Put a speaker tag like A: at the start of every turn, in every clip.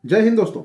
A: जय हिंद दोस्तों।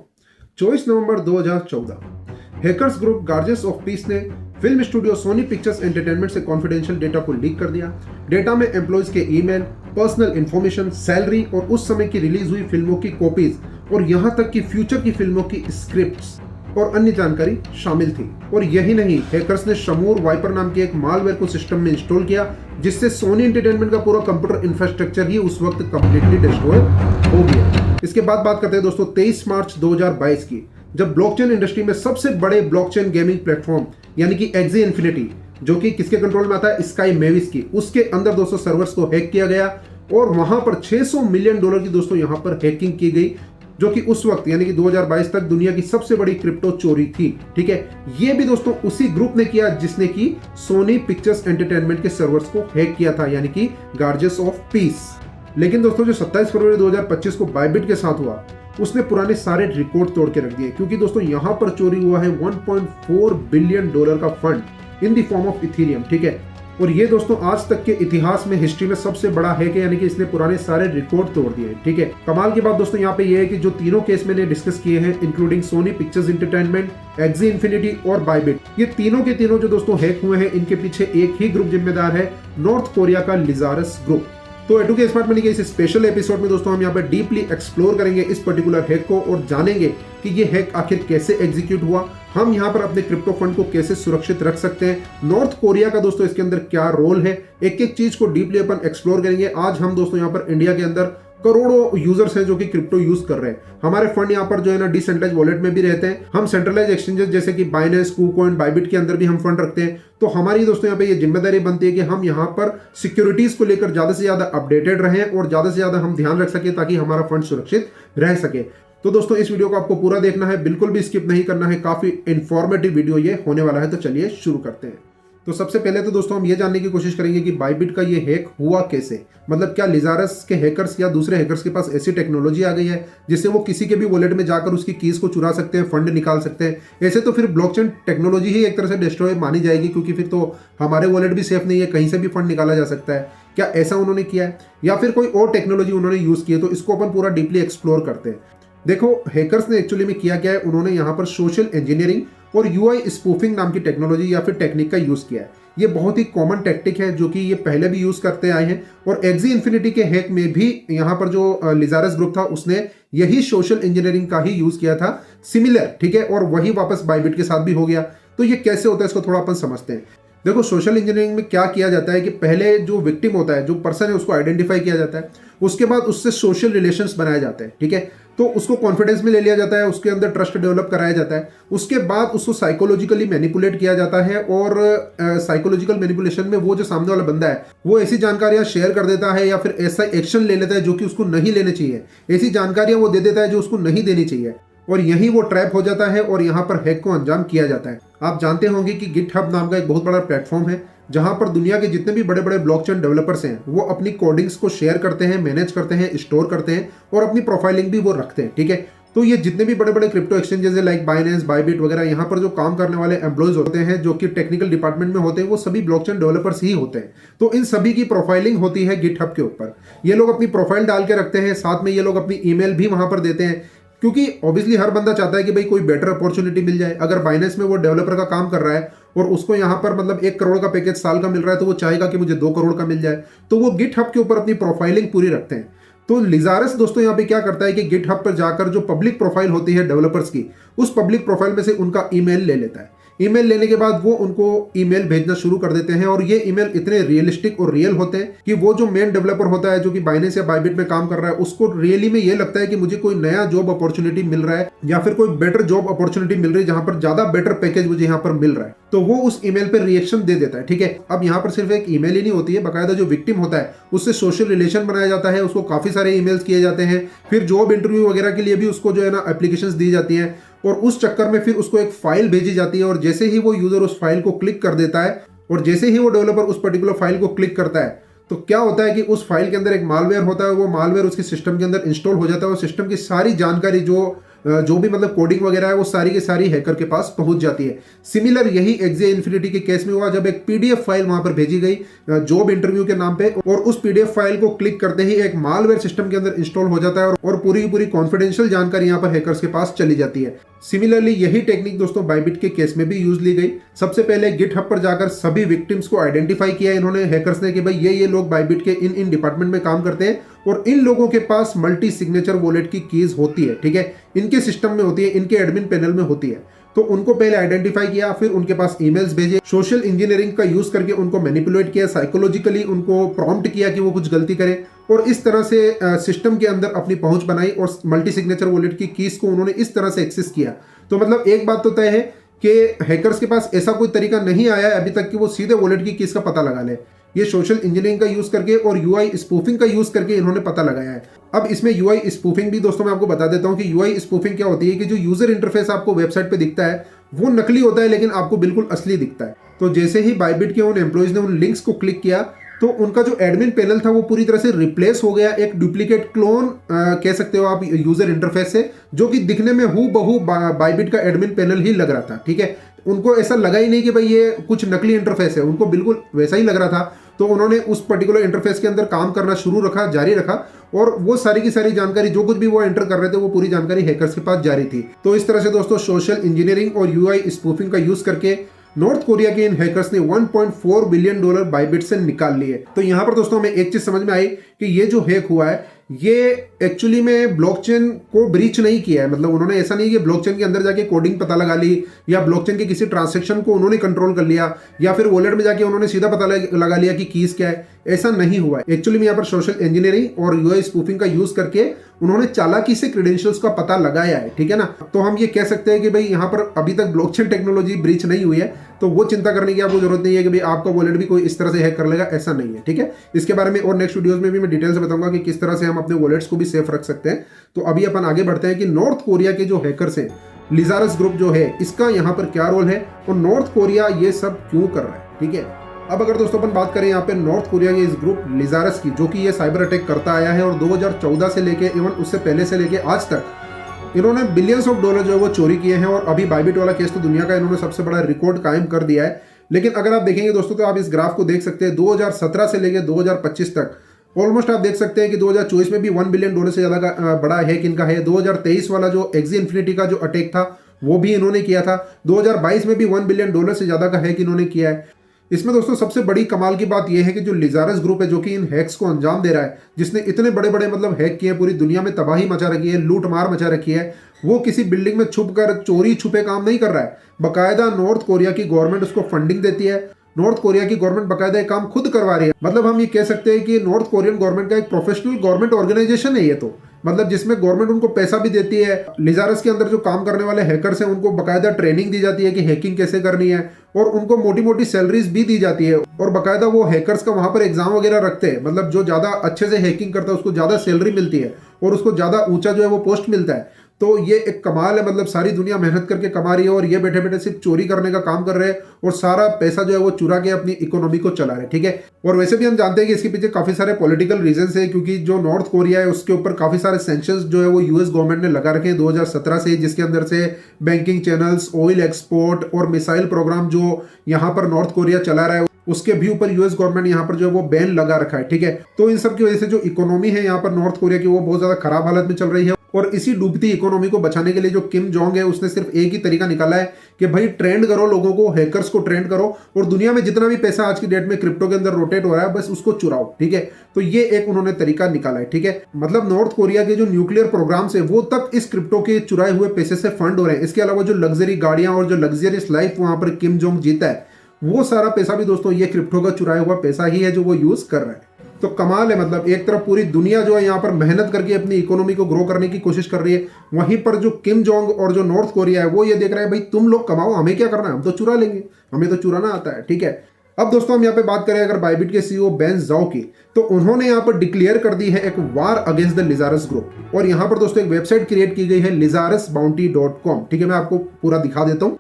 A: 24 नवंबर 2014 hackers group guardians of peace ने film studio Sony Pictures Entertainment से कॉन्फिडेंशियल डेटा को लीक कर दिया। डेटा में एम्प्लॉयज के ईमेल, पर्सनल इंफॉर्मेशन, सैलरी और उस समय की रिलीज हुई फिल्मों की कॉपीज और यहां तक कि फ्यूचर की फिल्मों की स्क्रिप्ट्स और अन्य जानकारी शामिल थी। और यही नहीं, हैकर्स ने शमूर वाइपर नाम के एक मालवेयर को सिस्टम में इंस्टॉल किया, जिससे सोनी एंटरटेनमेंट का पूरा कंप्यूटर इंफ्रास्ट्रक्चर ही उस वक्त कंप्लीटली डिस्ट्रॉय हो गया। इसके बाद बात करते हैं दोस्तों 23 मार्च 2022 की, जब ब्लॉकचेन इंडस्ट्री में सबसे बड़े ब्लॉकचेन गेमिंग प्लेटफॉर्म यानी कि एक्सी इन्फिनिटी, जो कि किसके कंट्रोल में आता है, स्काई मेविस की, उसके अंदर दोस्तों सर्वर्स को हैक किया गया और वहां पर $600 मिलियन की दोस्तों यहां पर हैकिंग की गई, जो कि उस वक्त यानी कि 2022 तक दुनिया की सबसे बड़ी क्रिप्टो चोरी थी। ठीक है, ये भी दोस्तों उसी ग्रुप ने किया जिसने की सोनी पिक्चर्स एंटरटेनमेंट के सर्वर्स को हैक किया था, यानी कि गार्जियस ऑफ पीस। लेकिन दोस्तों जो 27 फरवरी 2025 को बाइबिट के साथ हुआ, उसने पुराने सारे रिकॉर्ड तोड़ के रख दिए, क्योंकि दोस्तों यहां पर चोरी हुआ है $1.4 बिलियन का fund in the form of Ethereum. ठीक है, और ये दोस्तों आज तक के इतिहास में, हिस्ट्री में सबसे बड़ा हैक है, यानी कि इसने पुराने सारे रिकॉर्ड तोड़ दिए। ठीक है, कमाल की बात दोस्तों यहाँ पे ये है कि जो तीनों केस मैंने डिस्कस किए हैं, including Sony Pictures Entertainment, Axie Infinity और बाइबिट, ये तीनों के तीनों जो दोस्तों हैक हुए हैं, इनके पीछे एक ही ग्रुप जिम्मेदार है, नॉर्थ कोरिया का लिजारस ग्रुप। तो एटू के स्मार्ट मनी के इस स्पेशल एपिसोड में दोस्तों हम यहाँ पर डीपली एक्सप्लोर करेंगे इस पर्टिकुलर हैक को और जानेंगे कि ये हैक आखिर कैसे एग्जीक्यूट हुआ, हम यहाँ पर अपने क्रिप्टो फंड को कैसे सुरक्षित रख सकते हैं, नॉर्थ कोरिया का दोस्तों इसके अंदर क्या रोल है, एक एक चीज को डीपली अपन एक्सप्लोर करेंगे। आज हम दोस्तों यहाँ पर इंडिया के अंदर करोड़ों यूजर्स हैं जो कि क्रिप्टो यूज कर रहे हैं। हमारे फंड यहाँ पर जो है ना डिसेंट्रलाइज वॉलेट में भी रहते हैं, हम सेंट्रलाइज एक्सचेंजेस जैसे कि बाइनेंस, कूकॉइन, बाइबिट के अंदर भी हम फंड रखते हैं। तो हमारी दोस्तों यहाँ पे ये जिम्मेदारी बनती है कि हम यहाँ पर सिक्योरिटीज को लेकर ज्यादा से ज्यादा अपडेटेड रहें और ज्यादा से ज्यादा हम ध्यान रख सके ताकि हमारा फंड सुरक्षित रह सके। तो दोस्तों इस वीडियो को आपको पूरा देखना है, बिल्कुल भी स्किप नहीं करना है, काफी इंफॉर्मेटिव वीडियो ये होने वाला है। तो चलिए शुरू करते हैं। तो सबसे पहले तो दोस्तों हम ये जानने की कोशिश करेंगे कि बाइबिट का ये हैक हुआ कैसे, मतलब क्या लिजारस के हैकर्स या दूसरे हैकर्स के पास ऐसी टेक्नोलॉजी आ गई है जिससे वो किसी के भी वॉलेट में जाकर उसकी कीज को चुरा सकते हैं, फंड निकाल सकते हैं। ऐसे तो फिर ब्लॉकचेन टेक्नोलॉजी ही एक तरह से डिस्ट्रॉय मानी जाएगी, क्योंकि फिर तो हमारे वॉलेट भी सेफ नहीं है, कहीं से भी फंड निकाला जा सकता है। क्या ऐसा उन्होंने किया है या फिर कोई और टेक्नोलॉजी उन्होंने यूज की है? तो इसको अपन पूरा डीपली एक्सप्लोर करते हैं। देखो हैकर्स ने एक्चुअली में किया क्या है, उन्होंने यहाँ पर सोशल इंजीनियरिंग और यूआई स्पूफिंग नाम की टेक्नोलॉजी या फिर टेक्निक का यूज किया है। ये बहुत ही कॉमन टैक्टिक है जो कि ये पहले भी यूज करते आए हैं, और एक्सी इन्फिनिटी के हैक में भी यहाँ पर जो लिजारस ग्रुप था उसने यही सोशल इंजीनियरिंग का ही यूज किया था, सिमिलर। ठीक है, और वही वापस बाइबिट के साथ भी हो गया। तो ये कैसे होता है इसको थोड़ा अपन समझते हैं। देखो सोशल इंजीनियरिंग में क्या किया जाता है कि पहले जो विक्टिम होता है, जो पर्सन है, उसको आइडेंटिफाई किया जाता है, उसके बाद उससे सोशल रिलेशंस बनाए जाते हैं। ठीक है, तो उसको कॉन्फिडेंस में ले लिया जाता है, उसके अंदर ट्रस्ट डेवलप कराया जाता है, उसके बाद उसको साइकोलॉजिकली मैनिपुलेट किया जाता है, और साइकोलॉजिकल मैनिपुलेशन में वो जो सामने वाला बंदा है वो ऐसी जानकारियां शेयर कर देता है या फिर ऐसा एक्शन ले लेता है जो कि उसको नहीं लेने चाहिए, ऐसी जानकारियां वो दे देता है जो उसको नहीं देनी चाहिए, और यही वो ट्रैप हो जाता है और यहाँ पर हैक को अंजाम किया जाता है। आप जानते होंगे कि गिटहब नाम का एक बहुत बड़ा प्लेटफॉर्म है जहां पर दुनिया के जितने भी बड़े बड़े ब्लॉकचेन डेवलपर्स हैं वो अपनी कोडिंग्स को शेयर करते हैं, मैनेज करते हैं, स्टोर करते हैं और अपनी प्रोफाइलिंग भी वो रखते हैं। ठीक है, तो ये जितने भी बड़े बड़े क्रिप्टो एक्सचेंजेस है लाइक बाइनेंस, बाइबिट वगैरह, यहाँ पर जो काम करने वाले एम्प्लॉयज होते हैं जो कि टेक्निकल डिपार्टमेंट में होते हैं, वो सभी ब्लॉकचेन डेवलपर्स ही होते हैं। तो इन सभी की प्रोफाइलिंग होती है गिटहब के ऊपर। ये लोग अपनी प्रोफाइल डाल के रखते हैं, साथ में ये लोग अपनी ईमेल भी वहां पर देते हैं, क्योंकि ऑब्वियसली हर बंदा चाहता है कि भाई कोई बेटर अपॉर्चुनिटी मिल जाए। अगर बाइनेंस में वो डेवलपर का काम कर रहा है और उसको यहाँ पर मतलब 1 करोड़ का पैकेज साल का मिल रहा है, तो वो चाहेगा कि मुझे 2 करोड़ का मिल जाए, तो वो गिटहब के ऊपर अपनी प्रोफाइलिंग पूरी रखते हैं। तो लिजारस दोस्तों यहाँ पे क्या करता है कि गिटहब पर जाकर जो पब्लिक प्रोफाइल होती है डेवलपर्स की, उस पब्लिक प्रोफाइल में से उनका ईमेल ले लेता है। ईमेल लेने के बाद वो उनको ईमेल भेजना शुरू कर देते हैं, और ये ईमेल इतने रियलिस्टिक और रियल होते हैं कि वो जो मेन डेवलपर होता है जो कि बाइनेंस या बाइबिट में काम कर रहा है, उसको रियली में ये लगता है कि मुझे कोई नया जॉब अपॉर्चुनिटी मिल रहा है या फिर कोई बेटर जॉब अपॉर्चुनिटी मिल रही है जहां पर ज्यादा बेटर पैकेज मुझे यहाँ पर मिल रहा है, तो वो उस ईमेल पर रिएक्शन दे देता है। ठीक है, अब यहाँ पर सिर्फ एक ईमेल ही नहीं होती है, बाकायदा जो विक्टिम होता है उससे सोशल रिलेशन बनाया जाता है, उसको काफी सारे ईमेल्स किए जाते हैं, फिर जॉब इंटरव्यू वगैरह के लिए भी उसको जो है ना एप्लीकेशंस दी जाती हैं, और उस चक्कर में फिर उसको एक फाइल भेजी जाती है, और जैसे ही वो यूजर उस फाइल को क्लिक कर देता है और जैसे ही वो डेवलपर उस पर्टिकुलर फाइल को क्लिक करता है, तो क्या होता है कि उस फाइल के अंदर एक मालवेयर होता है, वो मालवेयर उसके सिस्टम के अंदर इंस्टॉल हो जाता है और सिस्टम की सारी जानकारी जो जो भी मतलब कोडिंग वगैरह है वो सारी की सारी हैकर के पास पहुंच जाती है। सिमिलर यही एक्जे इन्फिनिटी के केस में हुआ, जब एक पीडीएफ फाइल वहां पर भेजी गई जॉब इंटरव्यू के नाम पे, और उस पीडीएफ फाइल को क्लिक करते ही एक मालवेयर सिस्टम के अंदर इंस्टॉल हो जाता है और पूरी की पूरी कॉन्फिडेंशियल जानकारी यहां पर हैकर्स के पास चली जाती है। सिमिलरली यही टेक्निक दोस्तों बाइबिट के केस में भी यूज ली गई। सबसे पहले गिटहब पर जाकर सभी विक्टिम्स को आइडेंटिफाई किया इन्होंने हैकर्स ने कि भाई ये लोग बाइबिट के इन डिपार्टमेंट में काम करते हैं और इन लोगों के पास मल्टी सिग्नेचर वॉलेट की कीज होती है, ठीक है, इनके सिस्टम में होती है, इनके एडमिन पैनल में होती है। तो उनको पहले आइडेंटिफाई किया, फिर उनके पास ईमेल्स भेजे, सोशल इंजीनियरिंग का यूज करके उनको मैनिपुलेट किया, साइकोलॉजिकली उनको प्रॉम्प्ट किया कि वो कुछ गलती करें, और इस तरह से सिस्टम के अंदर अपनी पहुंच बनाई और मल्टी सिग्नेचर वॉलेट की कीज को उन्होंने इस तरह से एक्सेस किया। तो मतलब एक बात तो तय है कि हैकर्स के पास ऐसा कोई तरीका नहीं आया है अभी तक कि वो सीधे वॉलेट की कीज का पता लगा ले। ये सोशल इंजीनियरिंग का यूज करके और यूआई स्पूफिंग का यूज करके इन्होंने पता लगाया है। अब इसमें यूआई स्पूफिंग भी दोस्तों मैं आपको बता देता हूं कि यूआई स्पूफिंग क्या होती है कि जो यूजर इंटरफेस आपको वेबसाइट पे दिखता है वो नकली होता है लेकिन आपको बिल्कुल असली दिखता है। तो जैसे ही बाइबिट के उन एम्प्लॉइज ने उन लिंक्स को क्लिक किया तो उनका जो एडमिन पैनल था वो पूरी तरह से रिप्लेस हो गया एक डुप्लीकेट क्लोन कह सकते हो आप यूजर इंटरफेस से, जो कि दिखने में हूबहू बाइबिट का एडमिन पैनल ही लग रहा था, ठीक है। उनको ऐसा लगा ही नहीं कि भाई ये कुछ नकली इंटरफेस है, उनको बिल्कुल वैसा ही लग रहा था। तो उन्होंने उस पर्टिकुलर इंटरफेस के अंदर काम करना जारी रखा और वो सारी की सारी जानकारी जो कुछ भी वो एंटर कर रहे थे वो पूरी जानकारी हैकर्स के पास जारी थी। तो इस तरह से दोस्तों सोशल इंजीनियरिंग और यूआई स्पूफिंग का यूज करके नॉर्थ कोरिया के इन हैकर्स ने $1.4 बिलियन बाइबिट से निकाल लिए। तो यहां पर दोस्तों हमें एक चीज समझ में आई कि ये जो हैक हुआ है ये एक्चुअली में ब्लॉकचेन को ब्रीच नहीं किया है। मतलब उन्होंने ऐसा नहीं कि ब्लॉकचेन के अंदर जाके कोडिंग पता लगा ली या ब्लॉकचेन के किसी ट्रांजैक्शन को उन्होंने कंट्रोल कर लिया या फिर वॉलेट में जाके उन्होंने सीधा पता लगा लिया कि कीज क्या है, ऐसा नहीं हुआ है। एक्चुअली में यहाँ पर सोशल इंजीनियरिंग और यूआई स्पूफिंग का यूज करके उन्होंने चालाकी से क्रेडेंशियल्स का पता लगाया है, ठीक है ना। तो हम ये कह सकते हैं कि भाई यहाँ पर अभी तक ब्लॉकचेन टेक्नोलॉजी ब्रीच नहीं हुई है, तो वो चिंता करने की आपको जरूरत नहीं है कि भाई आपका वॉलेट भी कोई इस तरह से हैक कर लेगा, ऐसा नहीं है, ठीक है। इसके बारे में और नेक्स्ट वीडियोस में भी मैं डिटेल से बताऊंगा कि किस तरह से हम अपने वॉलेट्स को भी सेफ रख सकते हैं। तो अभी अपन आगे बढ़ते हैं कि नॉर्थ कोरिया के जो हैकर्स हैं, लिजारस ग्रुप जो है, इसका यहाँ पर क्या रोल है और नॉर्थ कोरिया ये सब क्यों कर रहा है, ठीक है। अब अगर दोस्तों अपन बात करें यहाँ पे नॉर्थ कोरिया के इस ग्रुप लिजारस की, जो कि ये साइबर अटैक करता आया है और 2014 से लेके इवन उससे पहले से लेके आज तक इन्होंने बिलियंस ऑफ डॉलर जो है वो चोरी किए हैं। और अभी बाइबिट वाला केस तो दुनिया का इन्होंने सबसे बड़ा रिकॉर्ड कायम कर दिया है। लेकिन अगर आप देखेंगे दोस्तों तो आप इस ग्राफ को देख सकते हैं 2017 से लेकर 2025 तक ऑलमोस्ट आप देख सकते हैं कि 2024 में भी $1 बिलियन से ज्यादा का बड़ा हैक इनका है। 2023 वाला जो एक्जे इन्फिनिटी का जो अटैक था वो भी इन्होंने किया था। 2022 में भी $1 बिलियन से ज्यादा का हैक इन्होंने किया है। इसमें दोस्तों सबसे बड़ी कमाल की बात यह है कि जो लिजारस ग्रुप है जो कि इन हैक्स को अंजाम दे रहा है, जिसने इतने बड़े बड़े मतलब हैक किए, पूरी दुनिया में तबाही मचा रखी है, लूट मार मचा रखी है, वो किसी बिल्डिंग में छुप कर चोरी छुपे काम नहीं कर रहा है। बकायदा नॉर्थ कोरिया की गवर्नमेंट उसको फंडिंग देती है, नॉर्थ कोरिया की गवर्नमेंट बकायदा ये काम खुद करवा रही है। मतलब हम ये कह सकते हैं कि नॉर्थ कोरियन गवर्नमेंट का एक प्रोफेशनल गवर्नमेंट ऑर्गेनाइजेशन है ये, तो मतलब जिसमें गवर्नमेंट उनको पैसा भी देती है। लिजारस के अंदर जो काम करने वाले हैकर्स हैं उनको बकायदा ट्रेनिंग दी जाती है कि हैकिंग कैसे करनी है और उनको मोटी मोटी सैलरीज भी दी जाती है और बकायदा वो हैकर्स का वहां पर एग्जाम वगैरह रखते हैं। मतलब जो ज्यादा अच्छे से हैकिंग करता है उसको ज्यादा सैलरी मिलती है और उसको ज्यादा ऊंचा जो है वो पोस्ट मिलता है। तो ये एक कमाल है, मतलब सारी दुनिया मेहनत करके कमा रही है और ये बैठे बैठे सिर्फ चोरी करने का काम कर रहे हैं और सारा पैसा जो है वो चुरा के अपनी इकोनॉमी को चला रहे हैं, ठीक है। और वैसे भी हम जानते हैं कि इसके पीछे काफी सारे पॉलिटिकल रीजंस है, क्योंकि जो नॉर्थ कोरिया है उसके ऊपर काफी सारे सैंक्शंस जो है वो यूएस गवर्नमेंट ने लगा रखे हैं 2017 से, जिसके अंदर से बैंकिंग चैनल्स, ऑयल एक्सपोर्ट और मिसाइल प्रोग्राम जो यहाँ पर नॉर्थ कोरिया चला रहा है उसके भी ऊपर यूएस गवर्नमेंट यहाँ पर जो है वो बैन लगा रखा है, ठीक है। तो इन सब की वजह से जो इकोनॉमी है यहाँ पर नॉर्थ कोरिया की वो बहुत ज्यादा खराब हालत में चल रही है। और इसी डूबती इकोनॉमी को बचाने के लिए जो किम जोंग है उसने सिर्फ एक ही तरीका निकाला है कि भाई ट्रेंड करो लोगों को, हैकर्स को ट्रेंड करो और दुनिया में जितना भी पैसा आज की डेट में क्रिप्टो के अंदर रोटेट हो रहा है बस उसको चुराओ, ठीक है। तो ये एक उन्होंने तरीका निकाला है, ठीक है। मतलब नॉर्थ कोरिया के जो न्यूक्लियर प्रोग्राम्स है वो तक इस क्रिप्टो के चुराए हुए पैसे से फंड हो रहे हैं। इसके अलावा जो लग्जरी गाड़ियां और जो लग्जरियस लाइफ वहां पर किम जोंग जीता है वो सारा पैसा भी दोस्तों ये क्रिप्टो का चुराया हुआ पैसा ही है जो वो यूज कर रहा है। तो कमाल है, मतलब एक तरफ पूरी दुनिया जो है यहाँ पर मेहनत करके अपनी इकोनॉमी को ग्रो करने की कोशिश कर रही है, वहीं पर जो किम जोंग और जो नॉर्थ कोरिया है वो ये देख रहा है भाई तुम लोग कमाओ, हमें क्या करना है, हम तो चुरा लेंगे, हमें तो चुराना आता है, ठीक है। अब दोस्तों हम यहाँ पे बात करें अगर बाइबिट के सीईओ बेन जाओ की, तो उन्होंने यहाँ पर डिक्लेयर कर दी है एक वार अगेंस्ट द लिजारस ग्रुप। और यहाँ पर दोस्तों एक वेबसाइट क्रिएट की गई है lizarusbounty.com, ठीक है। मैं आपको पूरा दिखा देता हूँ।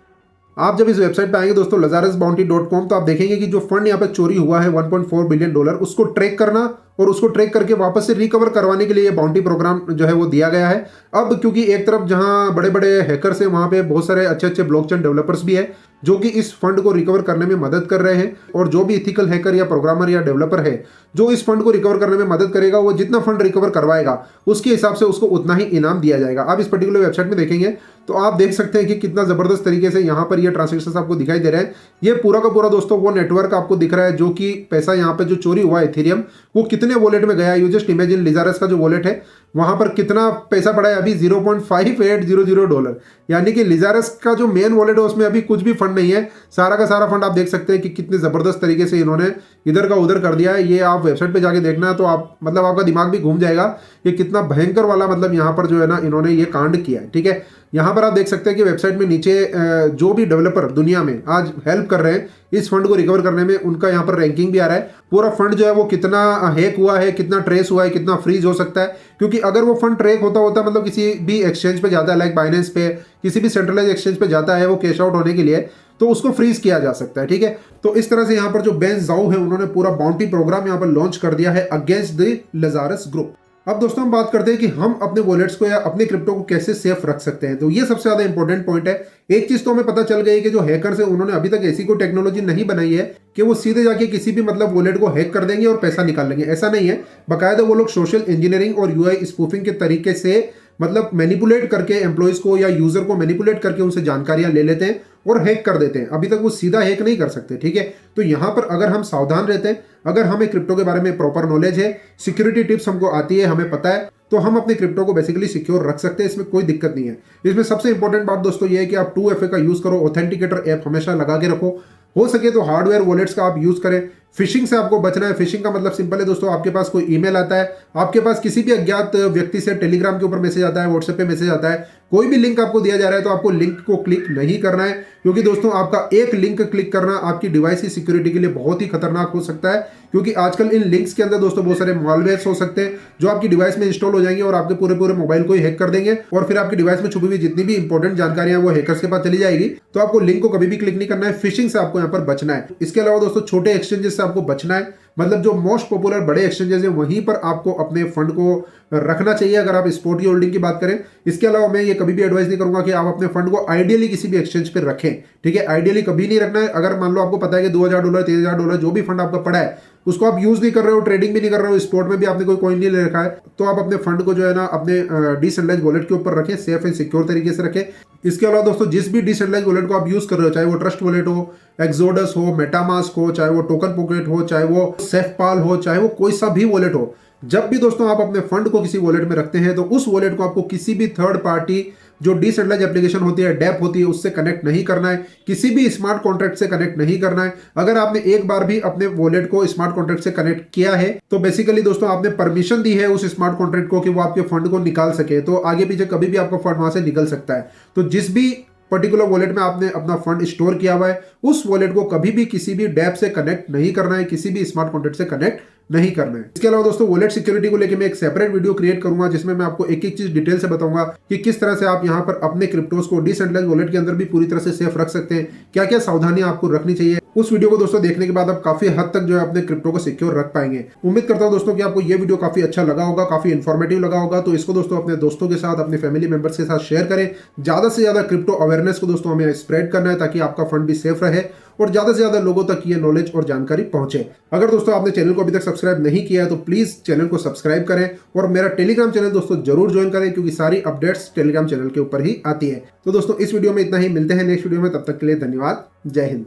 A: आप जब इस वेबसाइट पे आएंगे दोस्तों lazarusbounty.com, तो आप देखेंगे कि जो फंड यहाँ पे चोरी हुआ है $1.4 बिलियन, उसको ट्रैक करना और उसको ट्रैक करके वापस से रिकवर करवाने के लिए ये बाउंटी प्रोग्राम जो है वो दिया गया है। अब क्योंकि एक तरफ जहां बड़े बड़े हैकर्स हैं, वहां पे बहुत सारे अच्छे अच्छे ब्लॉकचेन डेवलपर्स भी है जो कि इस फंड को रिकवर करने में मदद कर रहे हैं, और जो भी इथिकल हैकर या प्रोग्रामर या डेवलपर है जो इस फंड को रिकवर करने में मदद करेगा, वो जितना फंड रिकवर करवाएगा उसके हिसाब से उसको उतना ही इनाम दिया जाएगा। आप इस पर्टिकुलर वेबसाइट में देखेंगे तो आप देख सकते हैं कि कितना जबरदस्त तरीके से यहाँ पर ये ट्रांजेक्शन आपको दिखाई दे रहे हैं। ये पूरा का पूरा दोस्तों वो नेटवर्क आपको दिख रहा है जो कि पैसा यहाँ पे जो चोरी हुआ इथेरियम वो कितने वॉलेट में गया। यू जस्ट इमेजिन लिजारस का जो वॉलेट है वहां पर कितना पैसा पड़ा है अभी, $0.5800, यानी कि लिजारस का जो मेन वॉलेट है उसमें अभी कुछ भी फंड नहीं है। सारा का सारा फंड आप देख सकते हैं कि कितने जबरदस्त तरीके से इन्होंने इधर का उधर कर दिया है। ये आप वेबसाइट पे जाके देखना है तो आप मतलब आपका दिमाग भी घूम जाएगा ये कितना भयंकर वाला मतलब यहाँ पर जो है ना इन्होंने ये कांड किया है। ठीक है, यहाँ पर आप देख सकते हैं कि वेबसाइट में नीचे जो भी डेवलपर दुनिया में आज हेल्प कर रहे हैं इस फंड को रिकवर करने में, उनका यहाँ पर रैंकिंग भी आ रहा है। पूरा फंड जो है वो कितना हैक हुआ है, कितना ट्रेस हुआ है, कितना फ्रीज हो सकता है, क्योंकि अगर वो फंड ट्रैक होता मतलब किसी भी एक्सचेंज पे जाता है, लाइक बाइनेंस पे, किसी भी सेंट्रलाइज एक्सचेंज पे जाता है वो कैश आउट होने के लिए, तो उसको फ्रीज किया जा सकता है। ठीक है, तो इस तरह से यहाँ पर जो बेन जाओ है उन्होंने पूरा बाउंटी प्रोग्राम यहाँ पर लॉन्च कर दिया है अगेंस्ट द लजारस ग्रुप। अब दोस्तों हम बात करते हैं कि हम अपने वॉलेट्स को या अपने क्रिप्टो को कैसे सेफ रख सकते हैं। तो ये सबसे ज्यादा इंपॉर्टेंट पॉइंट है। एक चीज तो हमें पता चल गई है कि जो हैकर्स है उन्होंने अभी तक ऐसी कोई टेक्नोलॉजी नहीं बनाई है कि वो सीधे जाके किसी भी मतलब वॉलेट को हैक कर देंगे और पैसा निकाल लेंगे। ऐसा नहीं है, बाकायदा वो लोग सोशल इंजीनियरिंग और यूआई स्पूफिंग के तरीके से मतलब मैनिपुलेट करके एम्प्लॉयज को या यूजर को मैनिपुलेट करके उनसे जानकारियां ले लेते हैं और हैक कर देते हैं। अभी तक वो सीधा हैक नहीं कर सकते। ठीक है, तो यहां पर अगर हम सावधान रहते हैं, अगर हमें क्रिप्टो के बारे में प्रॉपर नॉलेज है, सिक्योरिटी टिप्स हमको आती है, हमें पता है, तो हम अपने क्रिप्टो को बेसिकली सिक्योर रख सकते हैं। इसमें कोई दिक्कत नहीं है। इसमें सबसे इंपॉर्टेंट बात दोस्तों ये है कि आप 2FA का यूज करो, ऑथेंटिकेटर ऐप हमेशा लगा के रखो। हो सके तो हार्डवेयर वॉलेट्स का आप यूज करें। फिशिंग से आपको बचना है। फिशिंग का मतलब सिंपल है दोस्तों, आपके पास कोई ईमेल आता है, आपके पास किसी भी अज्ञात व्यक्ति से टेलीग्राम के ऊपर मैसेज आता है, व्हाट्सएप पे मैसेज आता है, कोई भी लिंक आपको दिया जा रहा है तो आपको लिंक को क्लिक नहीं करना है, क्योंकि दोस्तों आपका एक लिंक क्लिक करना आपकी डिवाइस की सिक्योरिटी के लिए बहुत ही खतरनाक हो सकता है। क्योंकि आजकल इन लिंक्स के अंदर दोस्तों बहुत सारे मॉलवेयर्स हो सकते हैं जो आपकी डिवाइस में इंस्टॉल हो जाएंगे और आपके पूरे मोबाइल को ही हैक कर देंगे, और फिर आपकी डिवाइस में छुपी हुई जितनी भी इंपॉर्टेंट जानकारियां वो हैकर्स के पास चली जाएगी। तो आपको लिंक को कभी भी क्लिक नहीं करना है। फिशिंग से आपको यहाँ पर बचना है। इसके अलावा दोस्तों छोटे एक्सचेंजेस से आपको बचना है। मतलब जो मोस्ट पॉपुलर बड़े एक्सचेंजेस हैं वहीं पर आपको अपने फंड को रखना चाहिए अगर आप स्पॉट की होल्डिंग की बात करें। इसके अलावा मैं ये कभी भी एडवाइस नहीं करूंगा कि आप अपने फंड को आइडियली किसी भी एक्सचेंज पर रखें। ठीक है, आइडियली कभी नहीं रखना है। अगर मान लो आपको पता है कि $2000 $3000 जो भी फंड आपका पड़ा है उसको आप यूज नहीं कर रहे हो, ट्रेडिंग भी नहीं कर रहे हो, स्पॉट में भी आपने कोई कॉइन नहीं ले रखा है, तो आप अपने फंड को जो है ना अपने डिसेंट्रलाइज्ड वॉलेट के ऊपर रखें, सेफ एंड सिक्योर तरीके से रखें। इसके अलावा दोस्तों जिस भी डिसेंट्रलाइज्ड वॉलेट को आप यूज कर रहे हो, चाहे वो ट्रस्ट वॉलेट हो, एक्सोडस हो, मेटामास्क हो, चाहे वो टोकन पॉकेट हो, चाहे वो सेफपाल हो, चाहे वो कोई सा भी वॉलेट हो, जब भी दोस्तों आप अपने फंड को किसी वॉलेट में रखते हैं तो उस वॉलेट को आपको किसी भी थर्ड पार्टी जो डिसेंट्रलाइज्ड एप्लीकेशन होती है, डैप होती है, उससे कनेक्ट नहीं करना है। किसी भी स्मार्ट कॉन्ट्रैक्ट से कनेक्ट नहीं करना है। अगर आपने एक बार भी अपने वॉलेट को स्मार्ट कॉन्ट्रैक्ट से कनेक्ट किया है तो बेसिकली दोस्तों आपने परमिशन दी है उस स्मार्ट कॉन्ट्रैक्ट को कि वो आपके फंड को निकाल सके, तो आगे पीछे कभी भी आपका फंड वहां से निकल सकता है। तो जिस भी पर्टिकुलर वॉलेट में आपने अपना फंड स्टोर किया हुआ है उस वॉलेट को कभी भी किसी भी डैप से कनेक्ट नहीं करना है, किसी भी स्मार्ट कॉन्ट्रैक्ट से कनेक्ट नहीं करना है। इसके अलावा दोस्तों वॉलेट सिक्योरिटी को लेकर मैं एक सेपरेट वीडियो क्रिएट करूंगा जिसमें मैं आपको एक एक चीज डिटेल से बताऊंगा कि किस तरह से आप यहां पर अपने क्रिप्टोस को डिसेंट्रलाइज्ड वॉलेट के अंदर भी पूरी तरह से सेफ रख सकते हैं, क्या क्या सावधानियां आपको रखनी चाहिए। उस वीडियो को दोस्तों देखने के बाद आप काफी हद तक जो है अपने क्रिप्टो को सिक्योर रख पाएंगे। उम्मीद करता हूं दोस्तों कि आपको ये वीडियो काफी अच्छा लगा होगा, काफी इन्फॉर्मेटिव लगा होगा। तो इसको दोस्तों अपने दोस्तों के साथ, अपने फैमिली मेंबर्स के साथ शेयर करें। ज्यादा से ज्यादा क्रिप्टो अवेयरनेस को दोस्तों हमें स्प्रेड करना है ताकि आपका फंड भी सेफ रहे और ज्यादा से ज्यादा लोगों तक ये नॉलेज और जानकारी पहुंचे। अगर दोस्तों आपने चैनल को अभी तक सब्सक्राइब नहीं किया है तो प्लीज चैनल को सब्सक्राइब करें और मेरा टेलीग्राम चैनल दोस्तों जरूर ज्वाइन करें, क्योंकि सारी अपडेट्स टेलीग्राम चैनल के ऊपर ही आती है। तो दोस्तों इस वीडियो में इतना ही, मिलते हैं नेक्स्ट वीडियो में, तब तक के लिए धन्यवाद। जय हिंद।